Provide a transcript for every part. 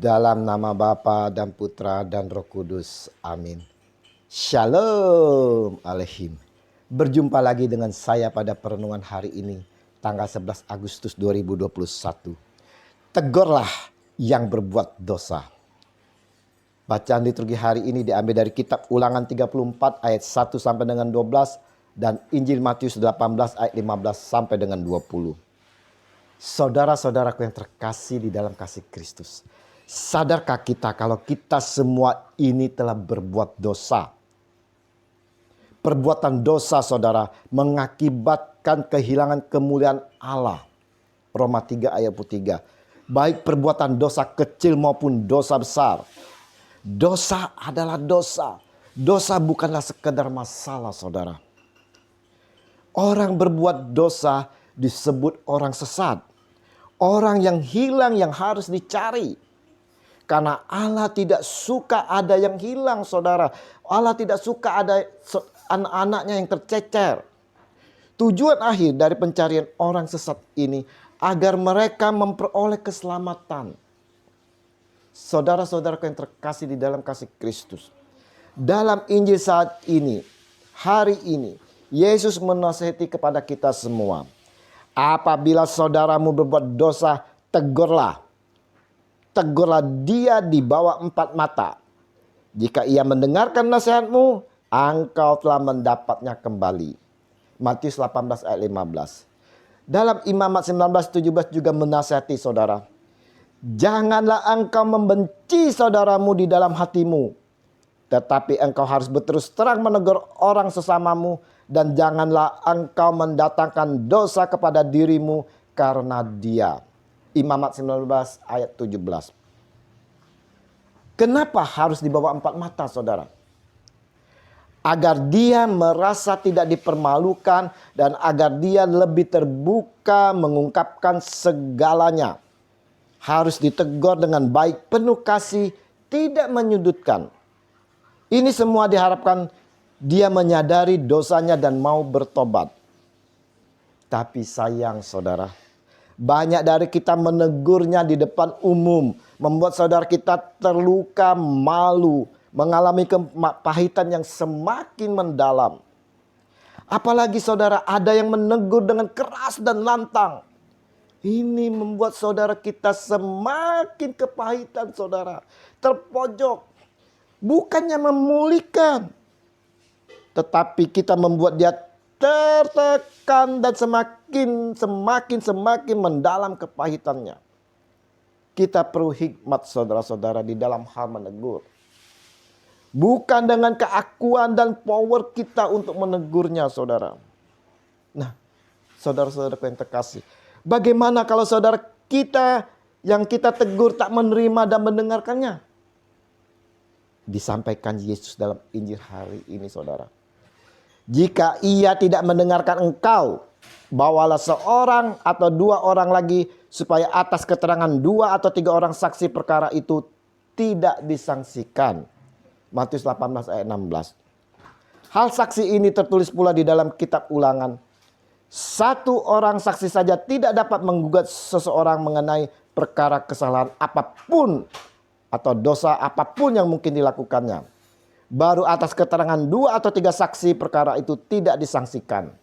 Dalam nama Bapa dan Putra dan Roh Kudus. Amin. Shalom Aleihim. Berjumpa lagi dengan saya pada perenungan hari ini, tanggal 11 Agustus 2021. Tegurlah yang berbuat dosa. Bacaan liturgi hari ini diambil dari kitab Ulangan 34 ayat 1 sampai dengan 12 dan Injil Matius 18 ayat 15 sampai dengan 20. Saudara-saudaraku yang terkasih di dalam kasih Kristus, sadarkah kita kalau kita semua ini telah berbuat dosa? Perbuatan dosa, saudara, mengakibatkan kehilangan kemuliaan Allah. Roma 3 ayat 3. Baik perbuatan dosa kecil maupun dosa besar. Dosa adalah dosa. Dosa bukanlah sekedar masalah, saudara. Orang berbuat dosa disebut orang sesat. Orang yang hilang yang harus dicari. Karena Allah tidak suka ada yang hilang, saudara. Allah tidak suka ada anak-anaknya yang tercecer. Tujuan akhir dari pencarian orang sesat ini agar mereka memperoleh keselamatan. Saudara-saudaraku yang terkasih di dalam kasih Kristus. Dalam Injil saat ini, hari ini, Yesus menasihati kepada kita semua. Apabila saudaramu berbuat dosa, tegurlah. Tegurlah dia di bawah 4 mata. Jika ia mendengarkan nasihatmu, engkau telah mendapatnya kembali. Matius 18 ayat 15. Dalam Imamat 19:17 juga menasihati saudara. Janganlah engkau membenci saudaramu di dalam hatimu. Tetapi engkau harus berterus terang menegur orang sesamamu. Dan janganlah engkau mendatangkan dosa kepada dirimu karena dia. Imamat 19 ayat 17. Kenapa harus di bawah 4 mata, saudara? Agar dia merasa tidak dipermalukan dan agar dia lebih terbuka mengungkapkan segalanya. Harus ditegur dengan baik, penuh kasih, tidak menyudutkan. Ini semua diharapkan dia menyadari dosanya dan mau bertobat. Tapi sayang, saudara, banyak dari kita menegurnya di depan umum, membuat saudara kita terluka, malu, mengalami kepahitan yang semakin mendalam. Apalagi saudara ada yang menegur dengan keras dan lantang. Ini membuat saudara kita semakin kepahitan, saudara. Terpojok. Bukannya memulihkan, tetapi kita membuat dia tertekan dan semakin mendalam kepahitannya. Kita perlu hikmat, saudara-saudara, di dalam hal menegur. Bukan dengan keakuan dan power kita untuk menegurnya, saudara. Nah, saudara-saudara yang terkasih, bagaimana kalau saudara kita yang kita tegur tak menerima dan mendengarkannya? Disampaikan Yesus dalam Injil hari ini, saudara. Jika ia tidak mendengarkan engkau, bawalah seorang atau 2 orang lagi, supaya atas keterangan 2 atau 3 orang saksi perkara itu tidak disangsikan. Matius 18 ayat 16. Hal saksi ini tertulis pula di dalam kitab Ulangan. 1 orang saksi saja tidak dapat menggugat seseorang mengenai perkara kesalahan apapun atau dosa apapun yang mungkin dilakukannya. Baru atas keterangan 2 atau 3 saksi perkara itu tidak disangsikan.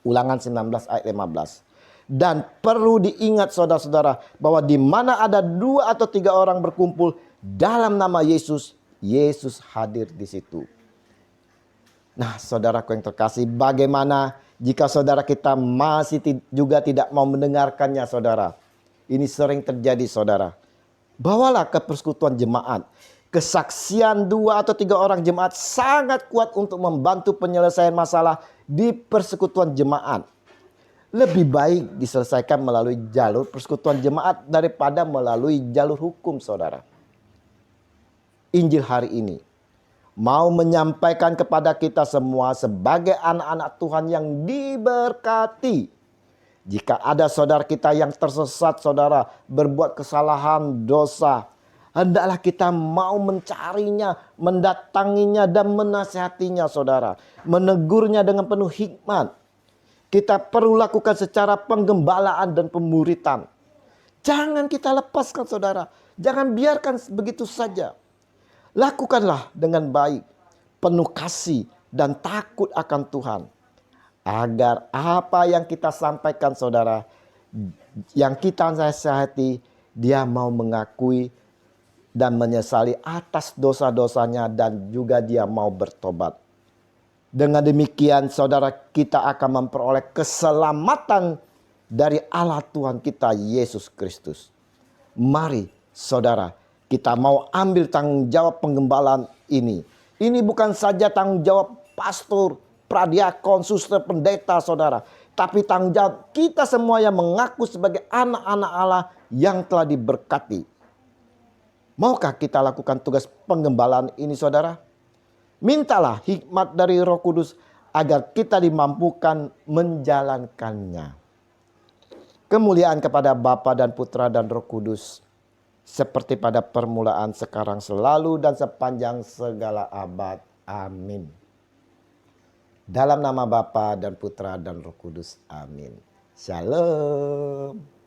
Ulangan 19 ayat 15. Dan perlu diingat, saudara-saudara, bahwa di mana ada 2 atau 3 orang berkumpul dalam nama Yesus, Yesus hadir di situ. Nah, saudaraku yang terkasih, bagaimana jika saudara kita masih juga tidak mau mendengarkannya, saudara? Ini sering terjadi, saudara. Bawalah ke persekutuan jemaat. Kesaksian 2 atau 3 orang jemaat sangat kuat untuk membantu penyelesaian masalah di persekutuan jemaat. Lebih baik diselesaikan melalui jalur persekutuan jemaat daripada melalui jalur hukum, saudara. Injil hari ini mau menyampaikan kepada kita semua sebagai anak-anak Tuhan yang diberkati. Jika ada saudara kita yang tersesat, saudara, berbuat kesalahan, dosa, hendaklah kita mau mencarinya, mendatanginya dan menasihatinya, saudara. Menegurnya dengan penuh hikmat. Kita perlu lakukan secara penggembalaan dan pemuritan. Jangan kita lepaskan, saudara. Jangan biarkan begitu saja. Lakukanlah dengan baik, penuh kasih dan takut akan Tuhan. Agar apa yang kita sampaikan saudara, yang kita nasihati, dia mau mengakui dan menyesali atas dosa-dosanya dan juga dia mau bertobat. Dengan demikian saudara, kita akan memperoleh keselamatan dari Allah Tuhan kita Yesus Kristus. Mari saudara, kita mau ambil tanggung jawab penggembalaan ini. Ini bukan saja tanggung jawab pastor, pradiakon, suster, pendeta saudara. Tapi tanggung jawab kita semua yang mengaku sebagai anak-anak Allah yang telah diberkati. Maukah kita lakukan tugas penggembalaan ini saudara? Mintalah hikmat dari Roh Kudus agar kita dimampukan menjalankannya. Kemuliaan kepada Bapa dan Putra dan Roh Kudus, seperti pada permulaan, sekarang, selalu, dan sepanjang segala abad. Amin. Dalam nama Bapa dan Putra dan Roh Kudus. Amin. Shalom.